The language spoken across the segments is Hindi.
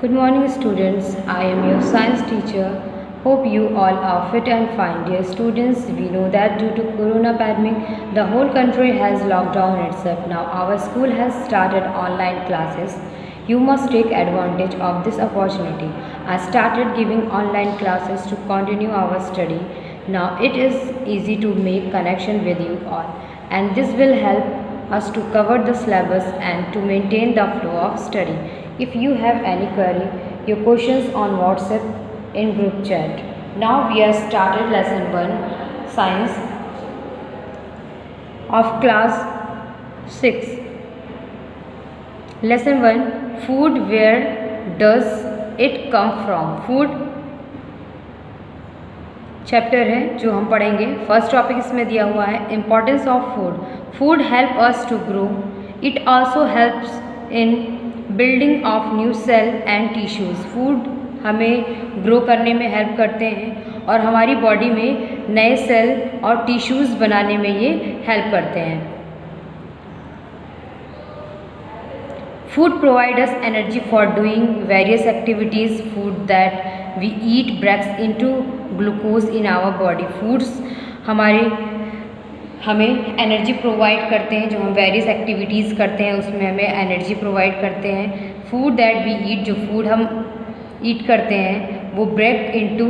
Good morning, students. I am your science teacher. Hope you all are fit and fine. Dear students, we know that due to corona pandemic, the whole country has locked down itself. Now, our school has started online classes. You must take advantage of this opportunity. I started giving online classes to continue our study. Now, it is easy to make connection with you all, and this will help us to cover the syllabus and to maintain the flow of study. If you have any query, your questions on WhatsApp in group chat. Now we have started lesson 1 science of class 6. Lesson 1 food, where does it come from? Food chapter है जो हम पढ़ेंगे. फर्स्ट टॉपिक इसमें दिया हुआ है importance of food. Food help us to grow. It also helps in building of new cell and tissues. Food हमें ग्रो करने में हेल्प करते हैं और हमारी बॉडी में नए सेल और टिश्यूज़ बनाने में ये हेल्प करते हैं. Food provides us energy for doing various activities. Food that we eat breaks into glucose in our body. Foods हमें एनर्जी प्रोवाइड करते हैं. जो हम वेरियस एक्टिविटीज़ करते हैं उसमें हमें एनर्जी प्रोवाइड करते हैं. फूड दैट वी ईट, जो फूड हम ईट करते हैं वो break into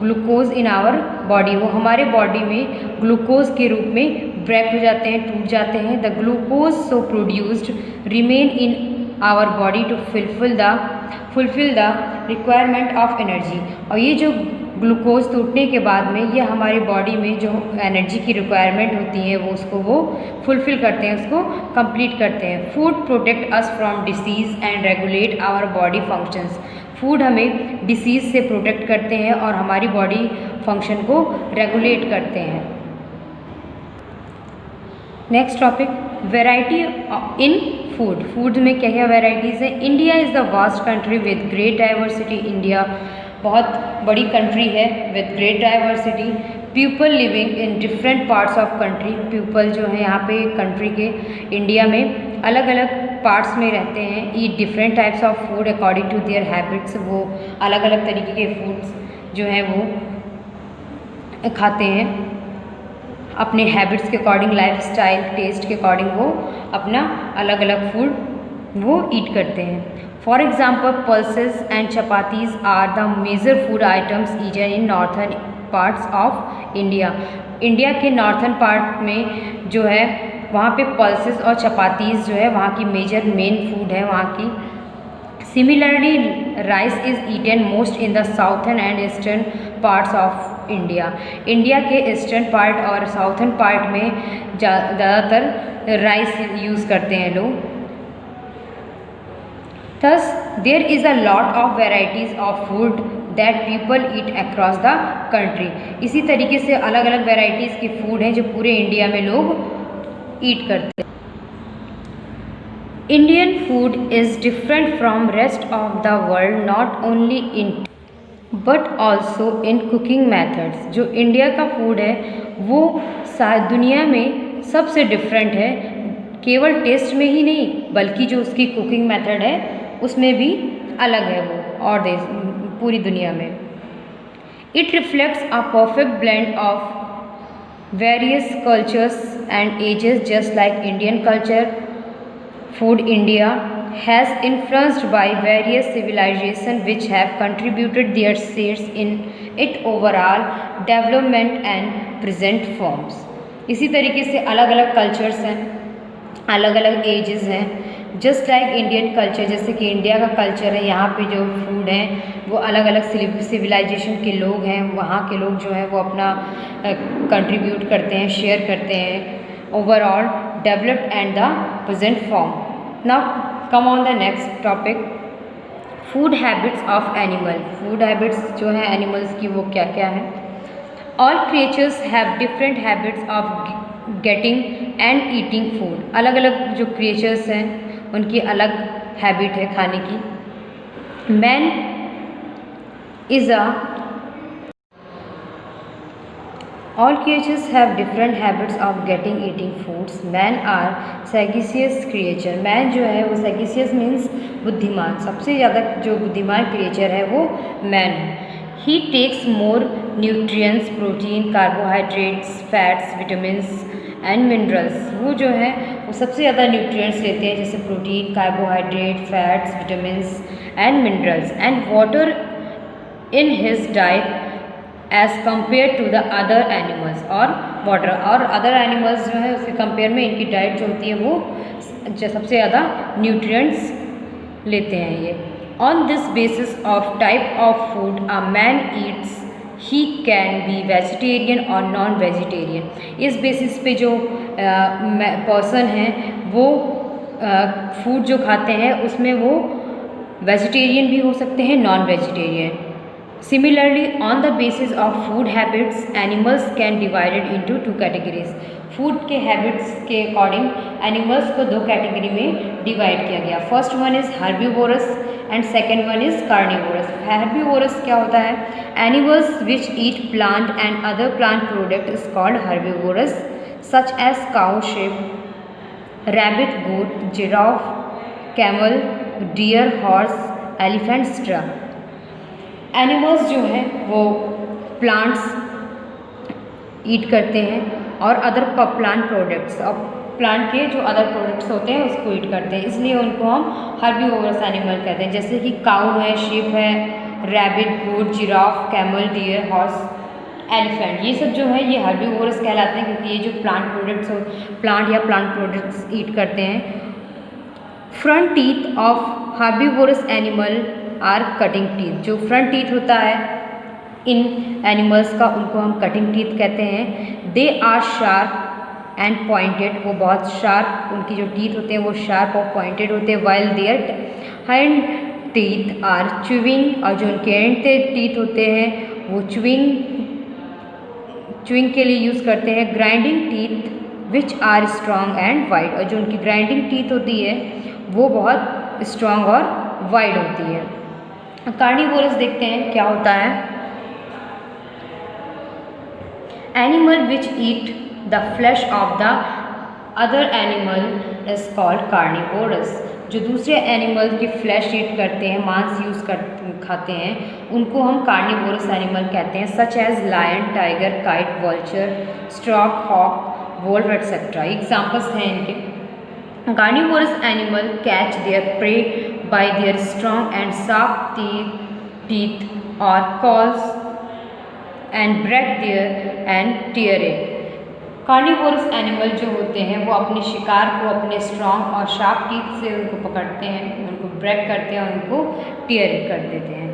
glucose in our body. वो हमारे बॉडी में ग्लूकोज के रूप में ब्रेक हो जाते हैं, टूट जाते हैं. The glucose so produced remain in our body to fulfil the requirement of energy. और ये जो ग्लूकोज टूटने के बाद में ये हमारी बॉडी में जो एनर्जी की रिक्वायरमेंट होती है वो फुलफिल करते हैं, उसको कंप्लीट करते हैं. Food protect us from disease and regulate our body functions. Food हमें डिसीज़ से प्रोटेक्ट करते हैं और हमारी बॉडी फंक्शन को रेगुलेट करते हैं. Next topic variety in food. Food में क्या क्या वैरायटीज़ हैं. India is the vast country with great diversity. India बहुत बड़ी कंट्री है with great diversity. People living in different parts of country. People जो है यहाँ पे कंट्री के इंडिया में अलग अलग पार्ट्स में रहते हैं. Eat different types of food according to their habits. वो अलग अलग तरीके के फूड्स जो हैं वो खाते हैं अपने हैबिट्स के अकॉर्डिंग. लाइफ स्टाइल टेस्ट के अकॉर्डिंग वो अपना अलग अलग फूड वो ईट करते हैं. For example pulses and chapatis are the major food items eaten in northern parts of India. India के नॉर्थन पार्ट में जो है वहाँ पे पल्सेस और चपातीज़ जो है वहाँ की मेन फूड है वहाँ की. Similarly rice is eaten most in the southern and eastern parts of India. India के ईस्टर्न पार्ट और साउथर्न पार्ट में ज़्यादातर राइस यूज़ करते हैं लोग. Thus, there is a lot of varieties of food that people eat across the country. इसी तरीके से अलग अलग वेराइटीज़ के फूड हैं जो पूरे इंडिया में लोग ईट करते हैं. Indian food is different from rest of the world not only in but also in cooking methods. जो इंडिया का फूड है वो दुनिया में सबसे डिफरेंट है. केवल टेस्ट में ही नहीं बल्कि जो उसकी कुकिंग मेथड है उसमें भी अलग है वो और देश पूरी दुनिया में. It reflects a perfect blend of various cultures and ages just like Indian culture. Food India has influenced by various civilisation which have contributed their shares in it overall development and present forms. इसी तरीके से अलग अलग कल्चर्स हैं, अलग अलग एजेस हैं. जस्ट लाइक इंडियन कल्चर, जैसे कि इंडिया का कल्चर है यहाँ पे जो फूड हैं वो अलग अलग सिविलाइजेशन के लोग हैं. वहाँ के लोग जो हैं वो अपना कंट्रीब्यूट करते हैं, शेयर करते हैं overall developed and the present form. Now come on the next topic food habits of animal. Food habits जो हैं एनिमल्स की वो क्या क्या है. All creatures have different habits of getting and eating food. अलग अलग जो क्रिएचर्स हैं उनकी अलग हैबिट है खाने की. All creatures have different habits of getting eating foods. Man are sagacious creature. Man जो है वो sagacious means बुद्धिमान, सबसे ज़्यादा जो बुद्धिमान creature है वो man है. He takes more nutrients, protein, carbohydrates, fats, vitamins and minerals. वो जो है वो सबसे ज़्यादा nutrients लेते हैं जैसे protein, carbohydrate, fats, vitamins and minerals and water in his diet as compare to the other animals. और वाटर और अदर एनिमल्स जो है उसके कंपेयर में इनकी डाइट जो होती है वो सबसे ज़्यादा न्यूट्रिएंट्स लेते हैं ये. On this basis of type of food a man Yeats he can be vegetarian और नॉन वेजिटेरियन. इस बेसिस पे जो पर्सन है वो फूड जो खाते हैं उसमें वो वेजिटेरियन भी हो सकते हैं, non vegetarian. Similarly, on the basis of food habits, animals can divided into two categories. Food के हैबिट्स के अकॉर्डिंग एनिमल्स को दो कैटेगरी में डिवाइड किया गया. First one is herbivorous and second one is carnivorous. Herbivorous क्या होता है? Animals which eat plant and other plant product is called herbivorous such as cow, sheep, rabbit, goat, giraffe, camel, deer, horse, elephant, straw. Animals जो हैं वो प्लांट्स ईट करते हैं और अदर प्लांट प्रोडक्ट्स, और प्लांट के जो अदर प्रोडक्ट्स होते हैं उसको ईट करते हैं, इसलिए उनको हम हर्बीवोरस एनिमल कहते हैं. जैसे कि काऊ है, शीप है, rabbit, goat, giraffe, camel, deer, horse, elephant, ये सब जो है ये हर्बीवोरस कहलाते हैं क्योंकि ये जो प्लांट या प्लांट प्रोडक्ट्स ईट करते हैं. Front teeth of herbivorous animal are cutting teeth. जो फ्रंट टीथ होता है इन एनिमल्स का उनको हम कटिंग टीथ कहते हैं. They are sharp and pointed. वो बहुत शार्प, उनकी जो टीथ होते हैं वो शार्प और पॉइंटेड होते हैं. While their hand teeth are chewing. और जो उनके एंड टीथ होते हैं वो च्यूइंग के लिए यूज़ करते हैं. Grinding teeth which are strong and wide. और जो उनकी ग्राइंडिंग टीथ होती है वो बहुत स्ट्रॉन्ग और वाइड होती है. कार्निवोरस देखते हैं क्या होता है. Animal which eat the flash of the other animal is called carnivorous. जो दूसरे एनिमल की फ्लैश ईट करते हैं, मांस खाते हैं, उनको हम कार्निवोरस एनिमल कहते हैं. Such as lion, tiger, kite, vulture, stork, hawk, wolf etcetera. Examples हैं इनके. Carnivorous animal catch their prey by their strong and sharp teeth or claws and break their and tear it. Carnivorous animal जो होते हैं वो अपने शिकार को अपने स्ट्रॉन्ग और शार्प टीथ से उनको पकड़ते हैं, उनको ब्रेक करते हैं और उनको टीयर कर देते हैं.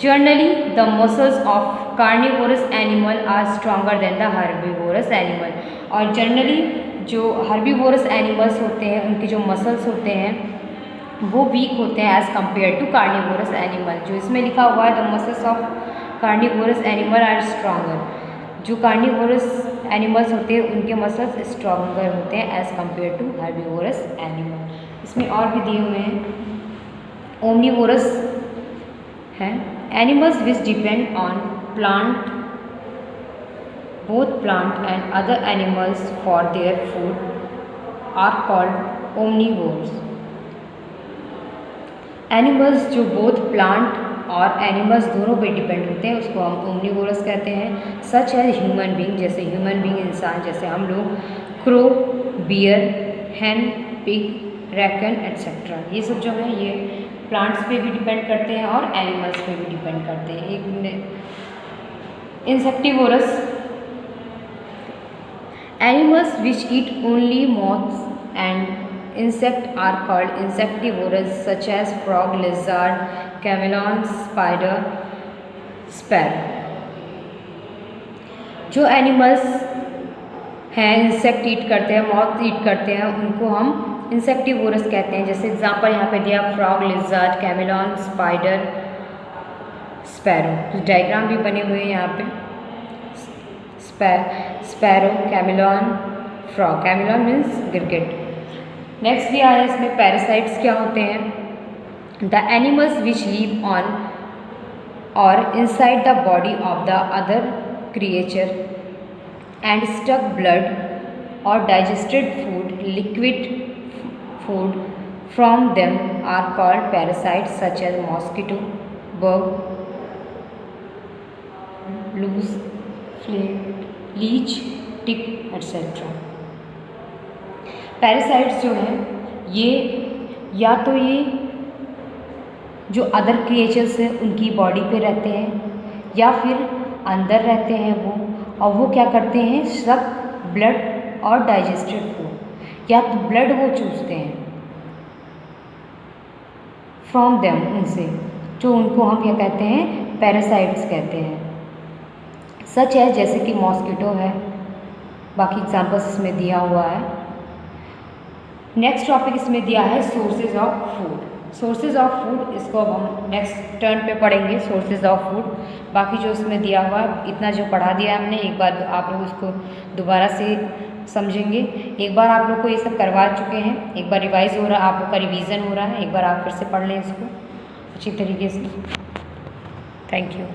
Generally the muscles of carnivorous animal are stronger than the herbivorous animal. और जनरली जो हर्बीवोरस एनिमल्स होते हैं उनके जो मसल्स होते हैं वो वीक होते हैं as compare to carnivorous animal. जो इसमें लिखा हुआ है the muscles of carnivorous animal are stronger. जो कार्निवोरस एनिमल्स होते हैं उनके मसल्स स्ट्रॉन्गर होते हैं as compare to herbivorous animal. इसमें और भी दिए हुए हैं. ओमनीवोरस है animals which depend on plant, both plant and other animals for their food are called omnivores. Animals जो बोथ प्लांट और एनिमल्स दोनों पे डिपेंड होते हैं उसको हम ओमनीवोरस कहते हैं. सच है ह्यूमन बींग, जैसे ह्यूमन बींग इंसान जैसे हम लोग, क्रो, बियर, हैन, पिग, रैकन एट्सेट्रा. ये सब जो है ये प्लांट्स पे भी डिपेंड करते हैं और एनिमल्स पे भी डिपेंड करते हैं. एक insectivorous animals which eat only moths and insect are called insectivorous such as frog, lizard, chameleon, spider, sparrow. जो एनिमल्स हैं इंसेक्ट ईट करते हैं, मॉथ ईट करते हैं, उनको हम इंसेक्टिवोरस कहते हैं. जैसे एग्जांपल यहाँ पे दिया frog, lizard, chameleon, spider, sparrow. कुछ डायग्राम भी बने हुए हैं यहाँ पे. Sparrow, chameleon, frog. Chameleon means गिरगिट. नेक्स्ट दिया है इसमें पैरासाइट्स क्या होते हैं. The animals which live on और inside the body of the other creature and stuck blood or digested food, liquid food from them are called parasites such as mosquito, bug, loose, flea, leech, tick, etc. Parasites जो हैं ये या तो ये जो अदर क्रिएचर्स हैं उनकी बॉडी पे रहते हैं या फिर अंदर रहते हैं वो, और वो क्या करते हैं, सब ब्लड और डाइजेस्टेड फूड या तो ब्लड वो चूसते हैं फ्रॉम देम, उनसे, जो उनको हम क्या कहते हैं, पैरासाइट्स कहते हैं। सच है जैसे कि मॉस्किटो है, बाकी एग्जांपल्स इसमें दिया हुआ है। नेक्स्ट टॉपिक इसमें दिया है sources of food. Sources of food, इसको अब हम नेक्स्ट टर्न पे पढ़ेंगे, सोर्सेज ऑफ फूड। बाकी जो इसमें दिया हुआ है, इतना जो पढ़ा दिया हमने, एक बार आप लोग इसको दोबारा से समझेंगे। एक बार आप लोग को ये सब करवा चुके हैं, एक बार रिवाइज हो रहा है, आप लोग का रिवीजन हो रहा है, एक बार आप फिर से पढ़ लें इसको अच्छी तरीके से। Thank you.